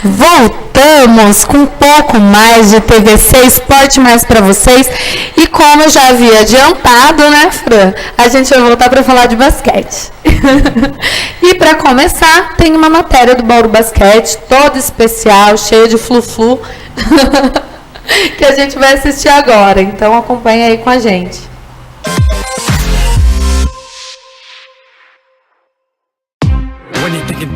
Voltamos com um pouco mais de TVC Esporte Mais para vocês. E como eu já havia adiantado, né, Fran? A gente vai voltar para falar de basquete. E para começar, tem uma matéria do Bauru Basquete, toda especial, cheia de flu-flu, que a gente vai assistir agora. Então acompanha aí com a gente.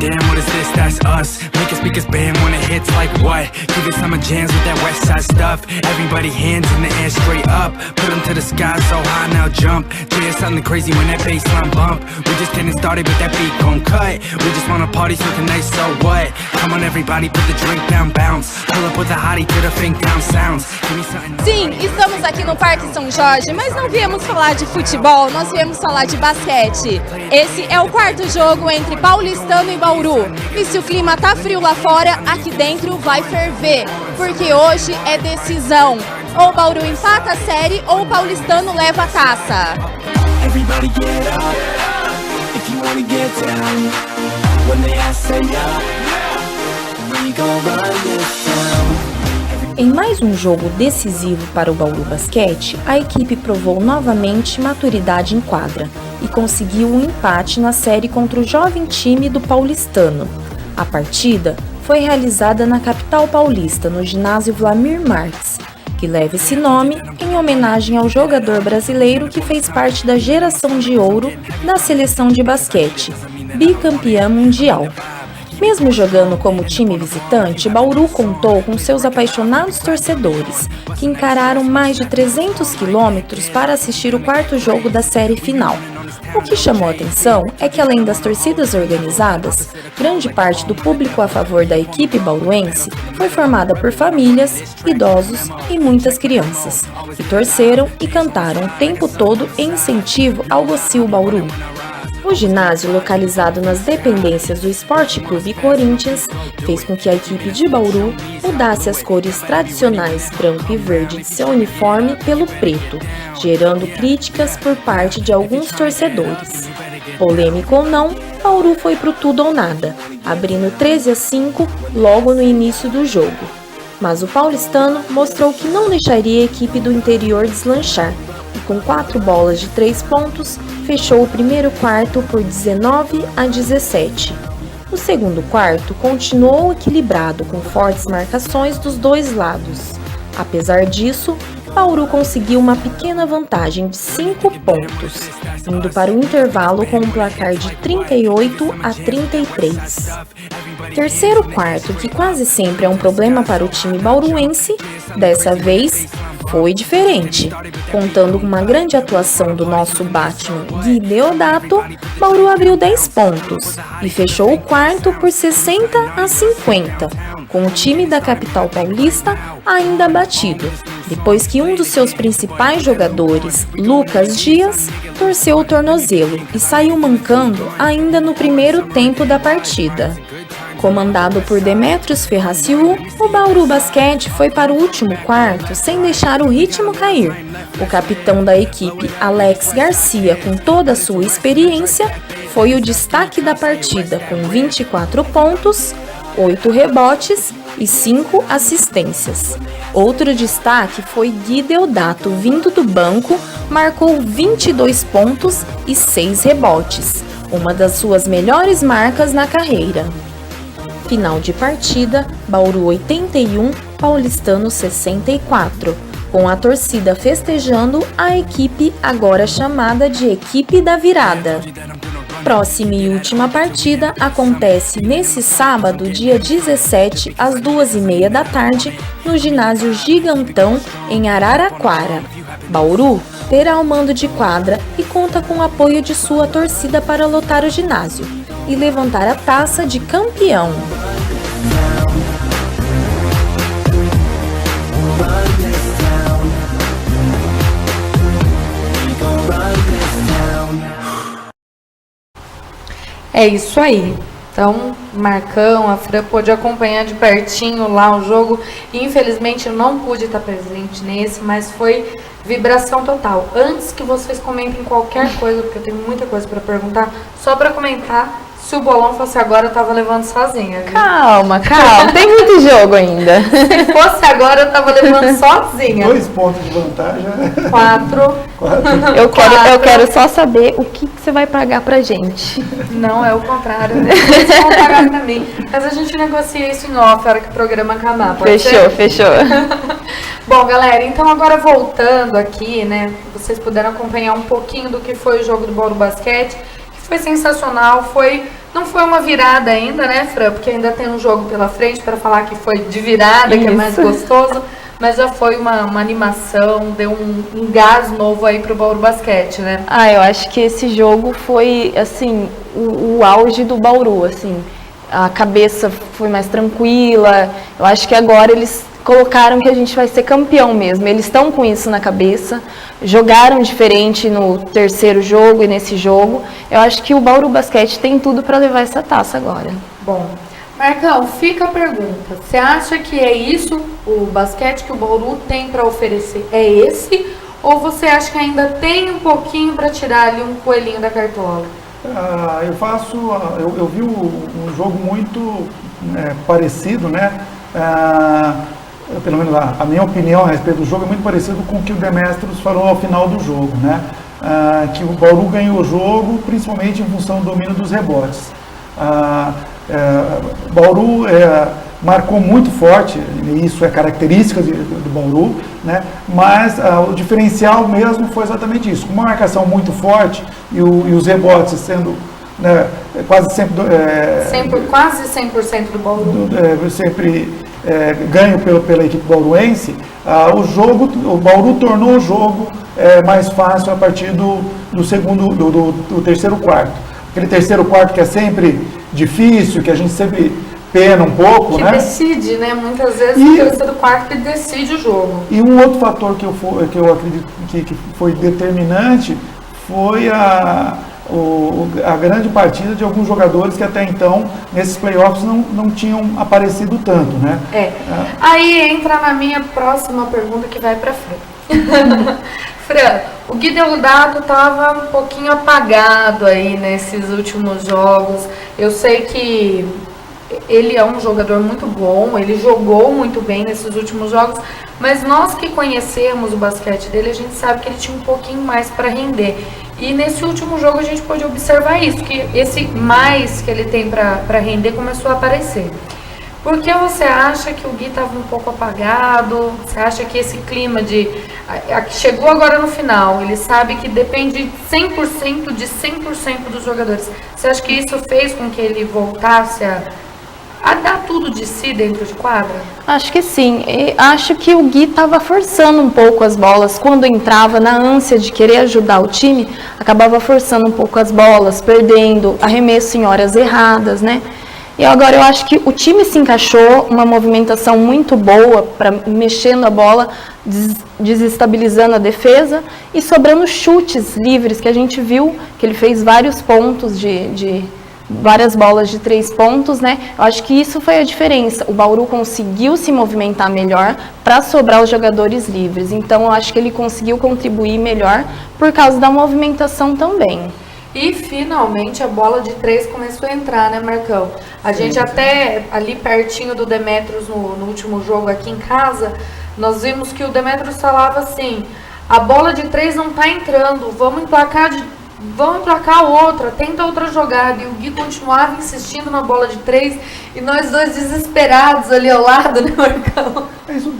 Damn, what is this? That's us. Make us speakers band when it hits like what? Give it summer jams with that west side stuff. Everybody hands in the air straight up. Put them to the sky so high now jump. Yeah, something crazy when that bassline bump. We just getting started but that beat gon' cut. We just wanna party so tonight, so what? Come on everybody, put the drink down, bounce. Pull up with the hottie to the fink down sounds. Give me something. Sim, estamos aqui no Parque São Jorge, mas não viemos falar de futebol, nós viemos falar de basquete. Esse é o quarto jogo entre Paulistano e Bauru. E se o clima tá frio lá fora, aqui dentro vai ferver, porque hoje é decisão. Ou o Bauru empata a série ou o Paulistano leva a taça. Everybody get up. If you wanna get down. When they ask, say up. We gon' run this town. Em mais um jogo decisivo para o Bauru Basquete, a equipe provou novamente maturidade em quadra e conseguiu um empate na série contra o jovem time do Paulistano. A partida foi realizada na capital paulista, no ginásio Vlamir Marques, que leva esse nome em homenagem ao jogador brasileiro que fez parte da geração de ouro da seleção de basquete, bicampeã mundial. Mesmo jogando como time visitante, Bauru contou com seus apaixonados torcedores, que encararam mais de 300 quilômetros para assistir o quarto jogo da série final. O que chamou a atenção é que, além das torcidas organizadas, grande parte do público a favor da equipe bauruense foi formada por famílias, idosos e muitas crianças, que torceram e cantaram o tempo todo em incentivo ao Gocil Bauru. O ginásio, localizado nas dependências do Esporte Clube Corinthians, fez com que a equipe de Bauru mudasse as cores tradicionais branco e verde de seu uniforme pelo preto, gerando críticas por parte de alguns torcedores. Polêmico ou não, Bauru foi pro tudo ou nada, abrindo 13-5 logo no início do jogo. Mas o paulistano mostrou que não deixaria a equipe do interior deslanchar, e com 4 bolas de 3 pontos, fechou o primeiro quarto por 19-17. O segundo quarto continuou equilibrado com fortes marcações dos dois lados. Apesar disso, Bauru conseguiu uma pequena vantagem de 5 pontos, indo para o intervalo com um placar de 38-33. Terceiro quarto, que quase sempre é um problema para o time bauruense, dessa vez foi diferente. Contando com uma grande atuação do nosso Batman Gui Deodato, Bauru abriu 10 pontos e fechou o quarto por 60-50, com o time da capital paulista ainda batido, depois que um dos seus principais jogadores, Lucas Dias, torceu o tornozelo e saiu mancando ainda no primeiro tempo da partida. Comandado por Demetrios Ferraciu, o Bauru Basquete foi para o último quarto sem deixar o ritmo cair. O capitão da equipe, Alex Garcia, com toda a sua experiência, foi o destaque da partida, com 24 pontos, 8 rebotes e 5 assistências. Outro destaque foi Gui Deodato, vindo do banco, marcou 22 pontos e 6 rebotes, uma das suas melhores marcas na carreira. Final de partida, Bauru 81, Paulistano 64, com a torcida festejando a equipe agora chamada de Equipe da Virada. Próxima e última partida acontece nesse sábado, dia 17, às 2h30 da tarde, no ginásio Gigantão, em Araraquara. Bauru terá o mando de quadra e conta com o apoio de sua torcida para lotar o ginásio e levantar a taça de campeão. É isso aí. Então, Marcão, a Fran pôde acompanhar de pertinho lá o jogo. Infelizmente, eu não pude estar presente nesse, mas foi vibração total. Antes que vocês comentem qualquer coisa, porque eu tenho muita coisa para perguntar, só para comentar Se o bolão fosse agora, eu tava levando sozinha, viu? Calma, tem muito jogo ainda. Se fosse agora, eu tava levando sozinha. 2 pontos de vantagem. 4. Eu quero só saber o que você vai pagar pra gente. Não, é o contrário, né? Eles vão pagar pra mim. Mas a gente negocia isso em off, a hora que o programa acabar. Pode ser? Fechou. Bom, galera, então agora voltando aqui, né? Vocês puderam acompanhar um pouquinho do que foi o jogo do Bauru Basquete. Foi sensacional, não foi uma virada ainda, né, Fran? Porque ainda tem um jogo pela frente para falar que foi de virada, que é mais gostoso, mas já foi uma animação, deu um gás novo aí pro Bauru Basquete, né? Eu acho que esse jogo foi, assim, o auge do Bauru, assim, a cabeça foi mais tranquila, eu acho que agora eles colocaram que a gente vai ser campeão mesmo, eles estão com isso na cabeça, jogaram diferente no terceiro jogo e nesse jogo, eu acho que o Bauru Basquete tem tudo para levar essa taça agora. Bom, Marcão, fica a pergunta, você acha que é isso o basquete que o Bauru tem para oferecer, é esse, ou você acha que ainda tem um pouquinho para tirar ali um coelhinho da cartola? Eu vi um jogo muito parecido, né? Pelo menos a minha opinião a respeito do jogo é muito parecido com o que o Demetrios falou ao final do jogo, né? Que o Bauru ganhou o jogo principalmente em função do domínio dos rebotes. O Bauru marcou muito forte, e isso é característica do Bauru, né? Mas o diferencial mesmo foi exatamente isso, com uma marcação muito forte e os rebotes sendo quase sempre quase 100% do Bauru. Sempre ganho pela equipe bauruense, o Bauru tornou o jogo mais fácil a partir do terceiro quarto. Aquele terceiro quarto que é sempre difícil, que a gente sempre pena um pouco, né? Que decide, né? Muitas vezes o terceiro quarto que decide o jogo. E um outro fator que eu acredito que foi determinante foi a grande partida de alguns jogadores que até então, nesses playoffs, não tinham aparecido tanto, né? Aí entra na minha próxima pergunta que vai para Fran. Fran, o Gui Deodato estava um pouquinho apagado aí nesses últimos jogos. Eu sei que ele é um jogador muito bom, ele jogou muito bem nesses últimos jogos, mas nós que conhecemos o basquete dele, a gente sabe que ele tinha um pouquinho mais para render. E nesse último jogo a gente pôde observar isso, que esse mais que ele tem para render começou a aparecer. Por que você acha que o Gui estava um pouco apagado? Você acha que esse clima chegou agora no final, ele sabe que depende 100% dos jogadores. Você acha que isso fez com que ele voltasse a dar tudo de si dentro de quadra? Acho que sim. Acho que o Gui estava forçando um pouco as bolas. Quando entrava na ânsia de querer ajudar o time, acabava forçando um pouco as bolas, perdendo arremesso em horas erradas, né? E agora eu acho que o time se encaixou, uma movimentação muito boa para mexendo a bola, desestabilizando a defesa e sobrando chutes livres, que a gente viu que ele fez vários pontos várias bolas de 3 pontos, né? Eu acho que isso foi a diferença. O Bauru conseguiu se movimentar melhor para sobrar os jogadores livres. Então, eu acho que ele conseguiu contribuir melhor por causa da movimentação também. E, finalmente, a bola de 3 começou a entrar, né, Marcão? A gente até ali pertinho do Demetrios no último jogo aqui em casa, nós vimos que o Demetrios falava assim, a bola de 3 não tá entrando, vamos emplacar outra, tenta outra jogada. E o Gui continuava insistindo na bola de 3 e nós dois desesperados ali ao lado, né, Marcão? Isso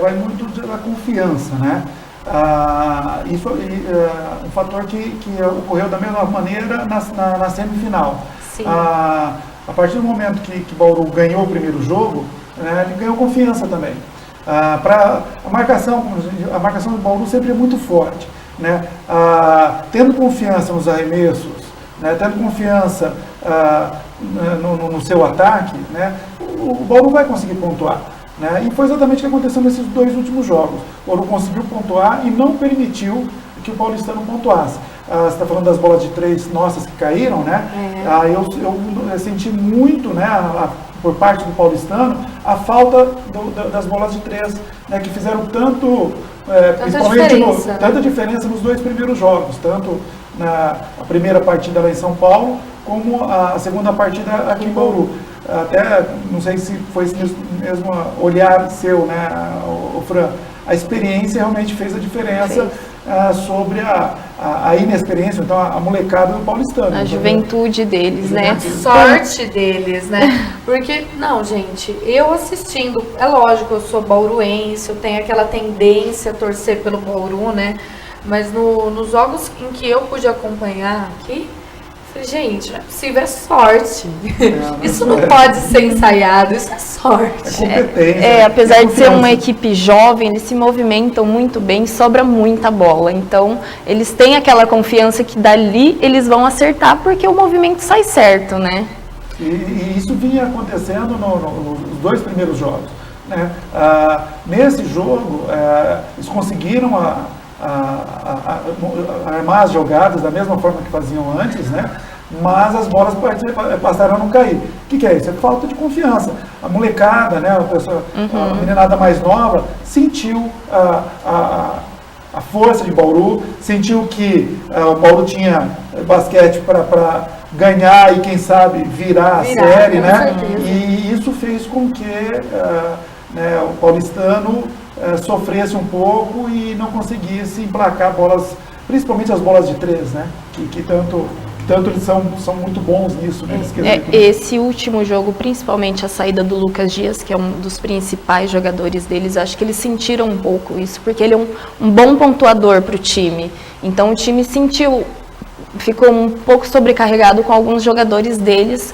vai muito da confiança, né? Isso é um fator que ocorreu da mesma maneira na semifinal. Sim. A partir do momento que o Bauru ganhou o primeiro jogo, ele ganhou confiança também. A marcação do Bauru sempre é muito forte, né? Tendo confiança nos arremessos, né? Tendo confiança no seu ataque, né? O Bauru vai conseguir pontuar. Né? E foi exatamente o que aconteceu nesses 2 últimos jogos. O Bauru conseguiu pontuar e não permitiu que o paulistano pontuasse. Você está falando das bolas de 3 nossas que caíram, né? Eu senti muito, né, por parte do paulistano, a falta das bolas de 3, né, que fizeram tanta diferença nos 2 primeiros jogos, tanto na primeira partida lá em São Paulo, como a segunda partida aqui em Bauru. Até, não sei se foi esse mesmo olhar seu, né, o Fran, a experiência realmente fez a diferença sobre a inexperiência, então a molecada do paulistano. A juventude deles, né? Sorte deles, né? Porque, não, gente, eu assistindo, é lógico, eu sou bauruense, eu tenho aquela tendência a torcer pelo Bauru, né? Mas nos jogos em que eu pude acompanhar aqui, falei, gente, não é possível, é sorte. Isso não pode ser ensaiado, isso é sorte. Apesar de ser uma equipe jovem, eles se movimentam muito bem, sobra muita bola. Então, eles têm aquela confiança que dali eles vão acertar, porque o movimento sai certo, né? E isso vinha acontecendo nos 2 primeiros jogos, né? Nesse jogo, eles conseguiram armar as jogadas da mesma forma que faziam antes, né? Mas as bolas passaram a não cair. O que é isso? É falta de confiança. A molecada, né, a meninada mais nova, sentiu a força de Bauru, sentiu que o Bauru tinha basquete para ganhar e, quem sabe, virar a série, né? E isso fez com que o paulistano sofresse um pouco e não conseguisse emplacar bolas, principalmente as bolas de 3, né? Que tanto eles são muito bons nisso, né? Esse último jogo, principalmente a saída do Lucas Dias, que é um dos principais jogadores deles, acho que eles sentiram um pouco isso, porque ele é um bom pontuador para o time. Então o time ficou um pouco sobrecarregado com alguns jogadores deles,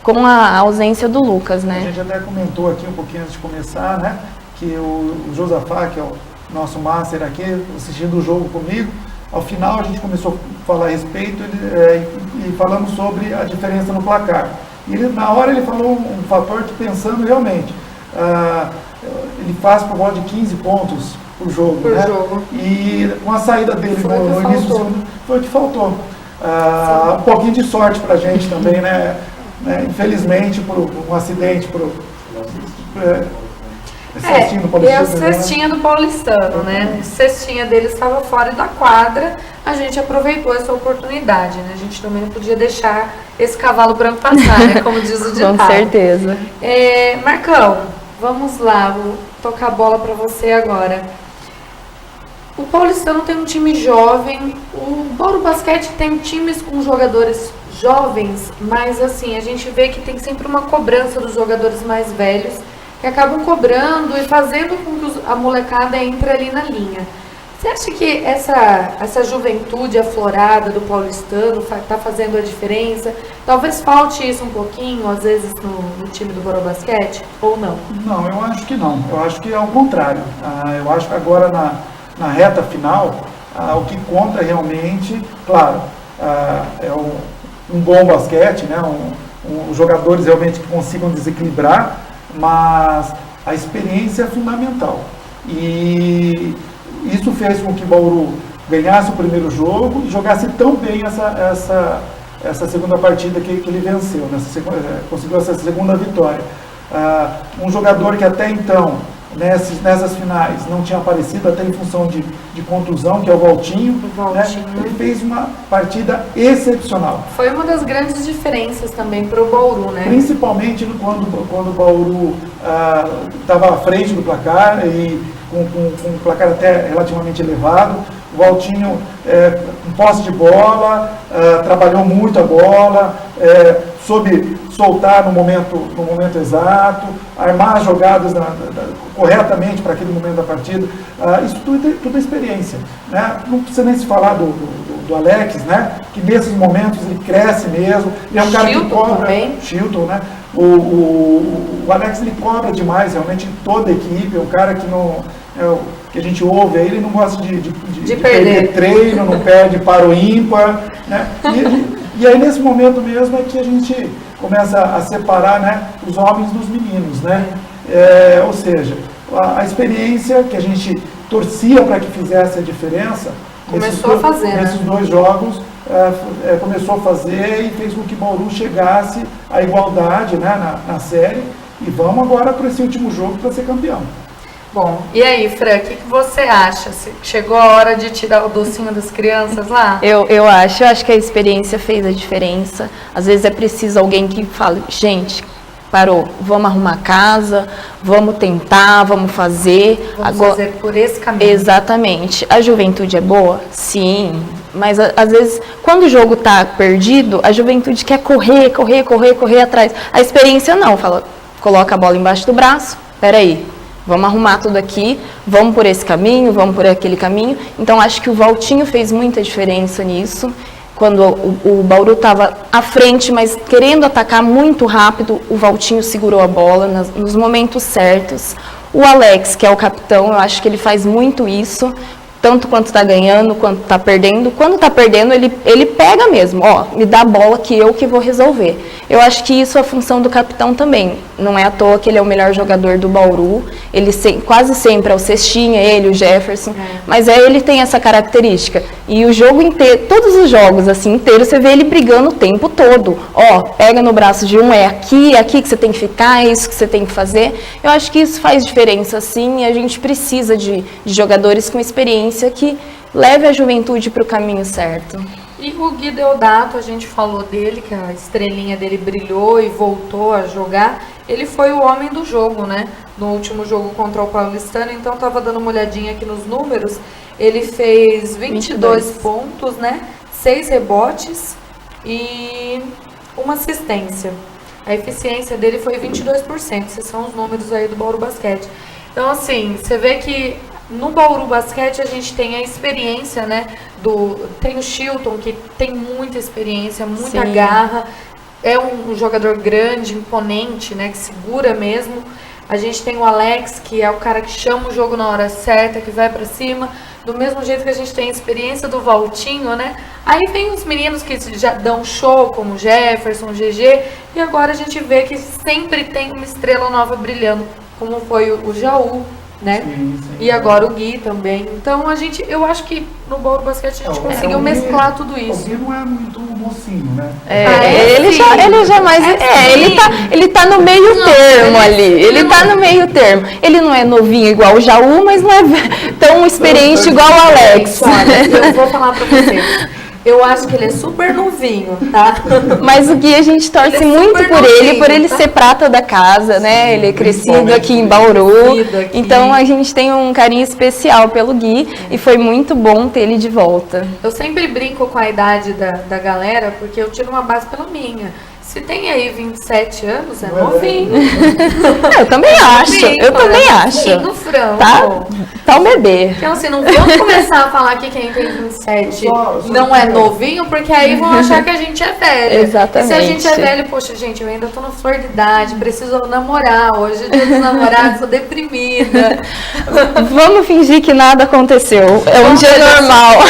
com a ausência do Lucas, né? A gente até comentou aqui um pouquinho antes de começar, né? Que o Josafá, que é o nosso master aqui, assistindo o jogo comigo, ao final a gente começou a falar a respeito e falamos sobre a diferença no placar. E na hora ele falou um fator que, pensando realmente, ele faz por volta de 15 pontos por jogo. E com a saída dele no início do segundo, foi o que faltou. Um pouquinho de sorte pra gente também, né? Infelizmente, por um acidente, a cestinha do paulistano, né? A cestinha dele estava fora da quadra, a gente aproveitou essa oportunidade, né? A gente também não podia deixar esse cavalo branco passar, né? Como diz o ditado. Com certeza. Marcão, vamos lá, vou tocar a bola para você agora. O paulistano tem um time jovem, o Bauru Basquete tem times com jogadores jovens, mas assim, a gente vê que tem sempre uma cobrança dos jogadores mais velhos, que acabam cobrando e fazendo com que a molecada entre ali na linha. Você acha que essa juventude aflorada do paulistano está fazendo a diferença? Talvez falte isso um pouquinho, às vezes, no time do Bauru Basquete, ou não? Não, eu acho que não. Eu acho que é o contrário. Eu acho que agora, na reta final, o que conta realmente, claro, é um bom basquete, né? Os jogadores realmente que consigam desequilibrar, mas a experiência é fundamental. E isso fez com que o Bauru ganhasse o primeiro jogo e jogasse tão bem essa segunda partida que ele venceu, conseguiu essa segunda vitória. Um jogador que até então, nessas finais, não tinha aparecido, até em função de contusão, que é o Valtinho. Né? Ele fez uma partida excepcional. Foi uma das grandes diferenças também para o Bauru, né? Principalmente quando o Bauru estava à frente do placar e com um placar até relativamente elevado. O Valtinho, com posse de bola, trabalhou muito a bola, soube soltar no momento exato, armar as jogadas corretamente para aquele momento da partida. Isso tudo é experiência. Né? Não precisa nem se falar do Alex, né? Que nesses momentos ele cresce mesmo. Ele é um cara que cobra. Chilton, né? O Alex, ele cobra demais realmente em toda a equipe. É um cara que não... que a gente ouve aí, ele não gosta de perder treino, não perde para o ímpar, né? E aí nesse momento mesmo é que a gente começa a separar, né, os homens dos meninos, né? Ou seja, a experiência que a gente torcia para que fizesse a diferença, nesses 2 jogos, começou a fazer e fez com que Bauru chegasse à igualdade, né, na série, e vamos agora para esse último jogo para ser campeão. Bom, e aí, Fran, o que você acha? Chegou a hora de tirar o docinho das crianças lá? Eu acho que a experiência fez a diferença. Às vezes é preciso alguém que fale, gente, parou, vamos arrumar a casa, vamos tentar, vamos fazer. Vamos fazer por esse caminho. Exatamente. A juventude é boa? Sim. Mas às vezes, quando o jogo está perdido, a juventude quer correr atrás. A experiência não, fala, coloca a bola embaixo do braço, peraí. Vamos arrumar tudo aqui, vamos por esse caminho, vamos por aquele caminho. Então, acho que o Valtinho fez muita diferença nisso. Quando o Bauru estava à frente, mas querendo atacar muito rápido, o Valtinho segurou a bola nos momentos certos. O Alex, que é o capitão, eu acho que ele faz muito isso, tanto quanto está ganhando, quanto está perdendo. Quando está perdendo, ele pega mesmo, me dá a bola que eu que vou resolver. Eu acho que isso é a função do capitão também. Não é à toa que ele é o melhor jogador do Bauru. Ele quase sempre é o Cestinha, ele, o Jefferson. Mas ele tem essa característica. E o jogo inteiro, todos os jogos assim inteiros, você vê ele brigando o tempo todo. Pega no braço de um, é aqui que você tem que ficar, é isso que você tem que fazer. Eu acho que isso faz diferença, sim, e a gente precisa de jogadores com experiência que leve a juventude para o caminho certo. E o Gui Deodato, a gente falou dele, que a estrelinha dele brilhou e voltou a jogar. Ele foi o homem do jogo, né? No último jogo contra o Paulistano, então estava dando uma olhadinha aqui nos números. Ele fez 22 pontos, né? 6 rebotes e uma assistência. A eficiência dele foi 22%. Esses são os números aí do Bauru Basquete. Então, assim, você vê que no Bauru Basquete a gente tem a experiência, né? Tem o Chilton, que tem muita experiência, muita Sim. garra. É um jogador grande, imponente, né? Que segura mesmo. A gente tem o Alex, que é o cara que chama o jogo na hora certa, que vai pra cima. Do mesmo jeito que a gente tem a experiência do Valtinho, né? Aí vem os meninos que já dão show, como o Jefferson, o GG. E agora a gente vê que sempre tem uma estrela nova brilhando, como foi o Jaú, né? Sim. E agora o Gui também. Então eu acho que no Bauru Basquete a gente conseguiu mesclar tudo isso. O Gui não é muito mocinho, né? Ele tá no meio termo ali. Ele tá no meio termo. Ele não é novinho igual o Jaú, mas não é tão experiente igual o Alex. Olha, eu vou falar pra você. Eu acho que ele é super novinho, tá? Mas o Gui, a gente torce muito por ele ser prata da casa, né? Ele é crescido aqui em Bauru. Então a gente tem um carinho especial pelo Gui e foi muito bom ter ele de volta. Eu sempre brinco com a idade da galera, porque eu tiro uma base pela minha. Se tem aí 27 anos, é novinho. Eu também acho. No frango. Tá um bebê. Então, assim, não vamos começar a falar que quem tem 27 não é novinho, porque aí vão achar que a gente é velho. Exatamente. E se a gente é velho, poxa, gente, eu ainda tô na flor de idade, preciso namorar. Hoje é dia dos namorados, sou deprimida. Vamos fingir que nada aconteceu. É um dia normal.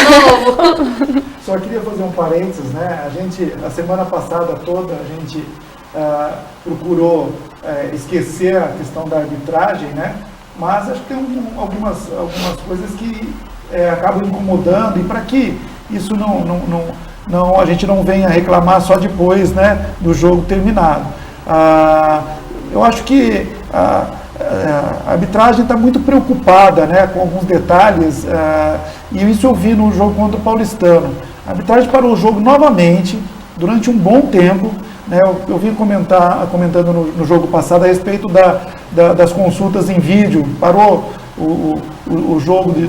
Só queria fazer um parênteses, né? A semana passada toda, a gente procurou esquecer a questão da arbitragem, né? Mas acho que tem algumas coisas que acabam incomodando, e para que isso a gente não venha reclamar só depois, né, do jogo terminado. Eu acho que a arbitragem está muito preocupada, né, com alguns detalhes, e isso eu vi no jogo contra o Paulistano. A arbitragem parou o jogo novamente, durante um bom tempo, né, eu vim comentando no jogo passado a respeito das consultas em vídeo. Parou o jogo do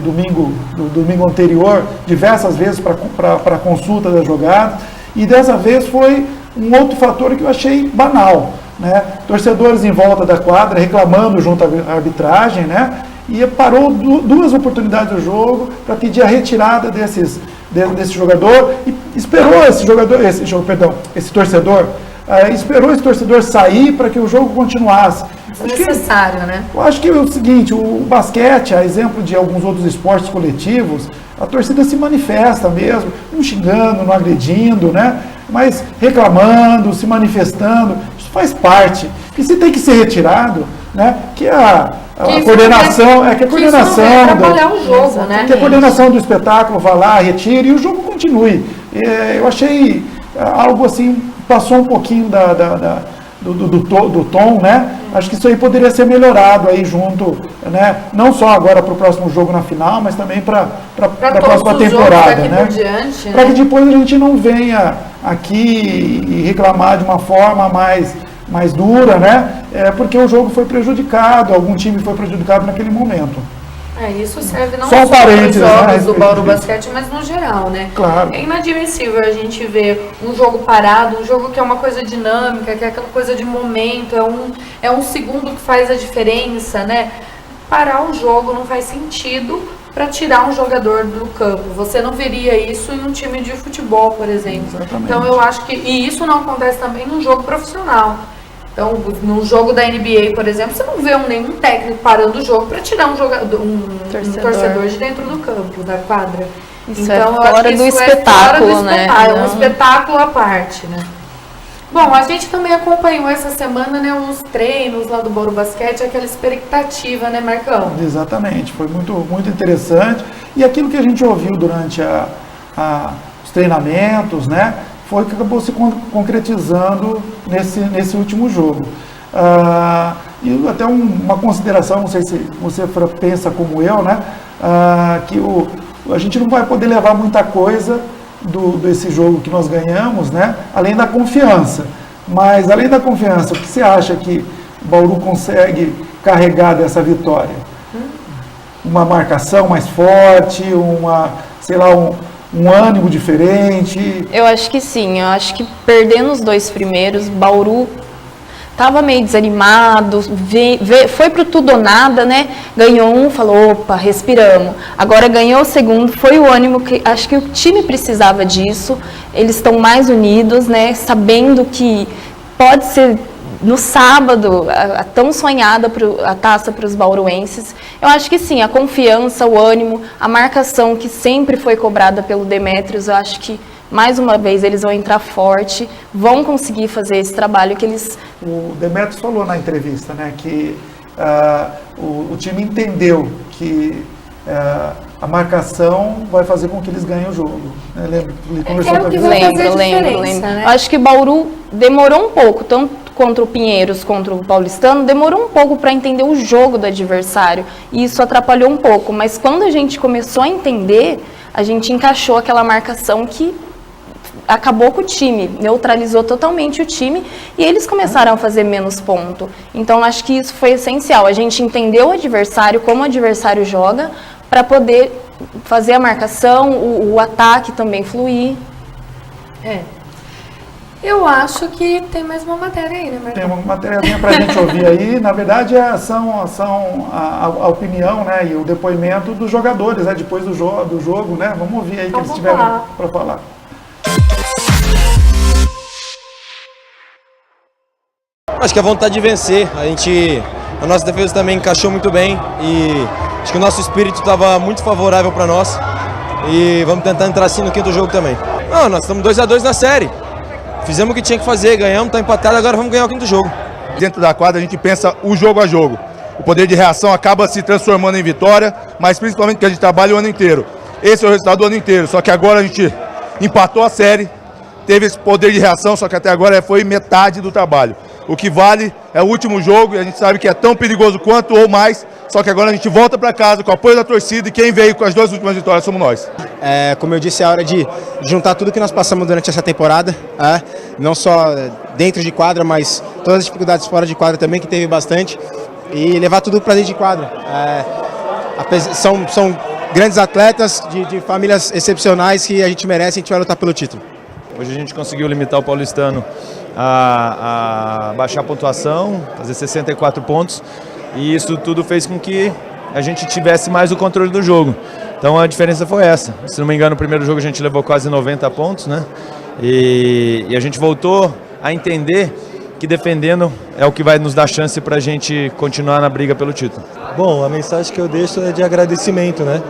domingo anterior diversas vezes para consulta da jogada, e dessa vez foi um outro fator que eu achei banal, né? Torcedores em volta da quadra reclamando junto à arbitragem, né? E parou duas oportunidades do jogo para pedir a retirada desse jogador, e esperou esse torcedor sair para que o jogo continuasse. Necessário, né? Eu acho que é o seguinte, o basquete, a exemplo de alguns outros esportes coletivos, a torcida se manifesta mesmo, não xingando, não agredindo, né? Mas reclamando, se manifestando, isso faz parte. E se tem que ser retirado, né? Que a coordenação trabalhar o jogo, né? Que a coordenação do espetáculo vá lá, retire e o jogo continue. Eu achei algo assim, passou um pouquinho do tom, né? Acho que isso aí poderia ser melhorado aí junto, né? Não só agora para o próximo jogo na final, mas também para a próxima temporada, né? Para que depois a gente não venha aqui e reclamar de uma forma mais dura, né? Porque o jogo foi prejudicado, algum time foi prejudicado naquele momento. Isso serve não só para os jogos né, do Bauru Basquete, mas no geral, né? Claro. É inadmissível a gente ver um jogo parado, um jogo que é uma coisa dinâmica, que é aquela coisa de momento, é um segundo que faz a diferença, né? Parar o jogo não faz sentido para tirar um jogador do campo. Você não veria isso em um time de futebol, por exemplo. Exatamente. Então eu acho que... E isso não acontece também num jogo profissional. Então, no jogo da NBA, por exemplo, você não vê nenhum técnico parando o jogo para tirar um torcedor de dentro do campo, da quadra. Isso então, é fora do espetáculo, né? É um espetáculo à parte, né? Bom, a gente também acompanhou essa semana, né, os treinos lá do Bauru Basquete, aquela expectativa, né, Marcão? Exatamente, foi muito interessante. E aquilo que a gente ouviu durante os treinamentos, né? Foi que acabou se concretizando nesse último jogo. E até uma consideração, não sei se você pensa como eu, né? Que a gente não vai poder levar muita coisa desse jogo que nós ganhamos, né? Além da confiança. Mas, além da confiança, o que você acha que o Bauru consegue carregar dessa vitória? Uma marcação mais forte, um ânimo diferente? Eu acho que sim, eu acho que perdendo os 2 primeiros, Bauru estava meio desanimado, foi pro tudo ou nada, né? Ganhou um, falou, opa, respiramos. Agora ganhou o segundo, foi o ânimo que acho que o time precisava disso. Eles estão mais unidos, né? Sabendo que pode ser no sábado a tão sonhada a taça para os bauruenses. Eu acho que sim, a confiança, o ânimo, a marcação que sempre foi cobrada pelo Demetrios, eu acho que mais uma vez eles vão entrar forte, vão conseguir fazer esse trabalho que eles... O Demetrios falou na entrevista, né, que o time entendeu que a marcação vai fazer com que eles ganhem o jogo. Lembra? Lembro. Né? Eu acho que o Bauru demorou um pouco, tanto contra o Pinheiros, contra o Paulistano, demorou um pouco para entender o jogo do adversário, e isso atrapalhou um pouco, mas quando a gente começou a entender, a gente encaixou aquela marcação que acabou com o time, neutralizou totalmente o time, e eles começaram a fazer menos ponto. Então, acho que isso foi essencial, a gente entendeu o adversário, como o adversário joga, para poder fazer a marcação, o ataque também fluir. Eu acho que tem mais uma matéria aí, né, Marcão? Tem uma matériazinha para a gente ouvir aí. Na verdade, são a opinião, né, e o depoimento dos jogadores, né, depois do jogo, né? Vamos ouvir aí o que eles tiveram para falar. Acho que a vontade de vencer, a nossa defesa também encaixou muito bem e acho que o nosso espírito estava muito favorável para nós e vamos tentar entrar assim no quinto jogo também. Não, nós estamos 2-2 na série, fizemos o que tinha que fazer, ganhamos, está empatado, agora vamos ganhar o quinto jogo. Dentro da quadra a gente pensa o jogo a jogo, o poder de reação acaba se transformando em vitória, mas principalmente que a gente trabalha o ano inteiro. Esse é o resultado do ano inteiro, só que agora a gente empatou a série, teve esse poder de reação, só que até agora foi metade do trabalho. O que vale é o último jogo e a gente sabe que é tão perigoso quanto ou mais, só que agora a gente volta para casa com o apoio da torcida e quem veio com as 2 últimas vitórias somos nós. Como eu disse, é a hora de juntar tudo que nós passamos durante essa temporada, não só dentro de quadra, mas todas as dificuldades fora de quadra também, que teve bastante, e levar tudo para dentro de quadra. São grandes atletas de famílias excepcionais que a gente merece e a gente vai lutar pelo título. Hoje a gente conseguiu limitar o paulistano a baixar a pontuação, fazer 64 pontos, e isso tudo fez com que a gente tivesse mais o controle do jogo. Então a diferença foi essa. Se não me engano, no primeiro jogo a gente levou quase 90 pontos, né? E a gente voltou a entender que defendendo é o que vai nos dar chance para a gente continuar na briga pelo título. Bom, a mensagem que eu deixo é de agradecimento, né?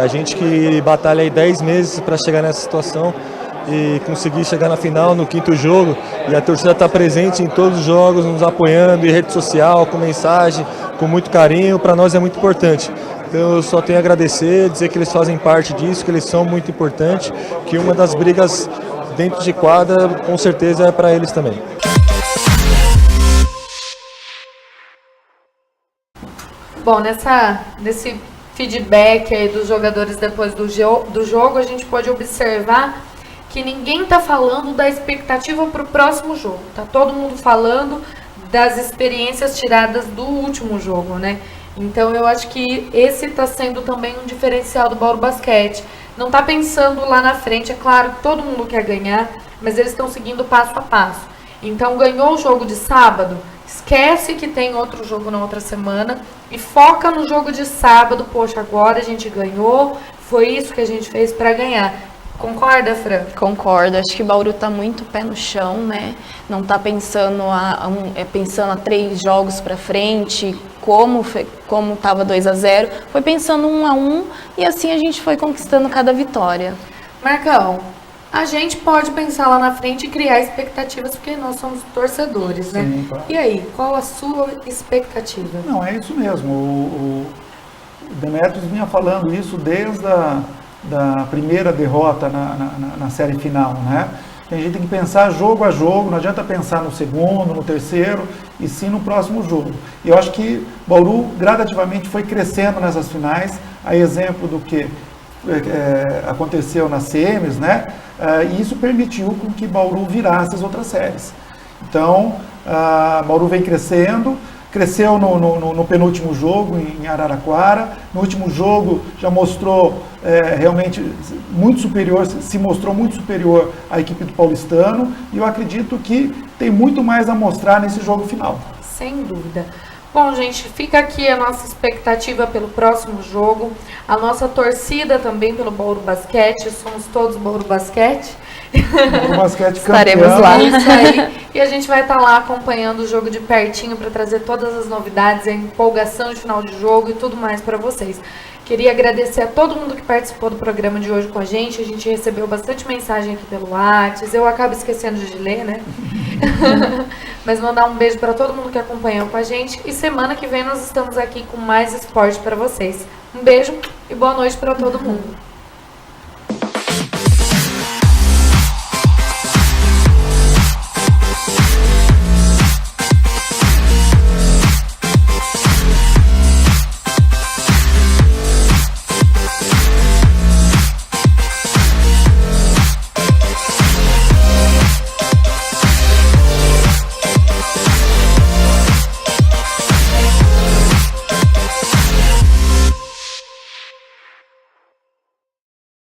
A gente que batalha aí 10 meses para chegar nessa situação e conseguir chegar na final, no quinto jogo, e a torcida está presente em todos os jogos, nos apoiando em rede social, com mensagem, com muito carinho, para nós é muito importante. Então eu só tenho a agradecer, dizer que eles fazem parte disso, que eles são muito importantes, que uma das brigas dentro de quadra, com certeza, é para eles também. Bom, nesse feedback aí dos jogadores depois do jogo, a gente pode observar que ninguém está falando da expectativa para o próximo jogo. Tá todo mundo falando das experiências tiradas do último jogo, né? Então eu acho que esse está sendo também um diferencial do Bauru Basquete. Não está pensando lá na frente, é claro que todo mundo quer ganhar, mas eles estão seguindo passo a passo. Então ganhou o jogo de sábado, esquece que tem outro jogo na outra semana e foca no jogo de sábado. Poxa, agora a gente ganhou, foi isso que a gente fez para ganhar. Concorda, Fran? Concordo. Acho que o Bauru está muito pé no chão, né? Não está pensando pensando a 3 jogos para frente, como estava 2-0. Foi pensando 1-1 e assim a gente foi conquistando cada vitória. Marcão, a gente pode pensar lá na frente e criar expectativas porque nós somos torcedores, né? Sim, claro. E aí, qual a sua expectativa? Não, é isso mesmo. O Demetrios vinha falando isso desde da primeira derrota na série final, né? A gente tem que pensar jogo a jogo, não adianta pensar no segundo, no terceiro, e sim no próximo jogo. E eu acho que Bauru gradativamente foi crescendo nessas finais, a exemplo do que aconteceu nas semis, né? E isso permitiu com que Bauru virasse as outras séries. Então, Bauru vem crescendo, cresceu no penúltimo jogo em Araraquara. No último jogo já mostrou realmente muito superior, se mostrou muito superior à equipe do Paulistano, e eu acredito que tem muito mais a mostrar nesse jogo final. Sem dúvida. Bom, gente, fica aqui a nossa expectativa pelo próximo jogo, a nossa torcida também pelo Bauru Basquete, somos todos Bauru Basquete. Bauru Basquete Estaremos lá. Isso aí. E a gente vai estar lá acompanhando o jogo de pertinho para trazer todas as novidades, a empolgação de final de jogo e tudo mais para vocês. Queria agradecer a todo mundo que participou do programa de hoje com a gente recebeu bastante mensagem aqui pelo WhatsApp, eu acabo esquecendo de ler, né? Mas mandar um beijo para todo mundo que acompanhou com a gente, e semana que vem nós estamos aqui com mais esporte para vocês. Um beijo e boa noite para todo mundo.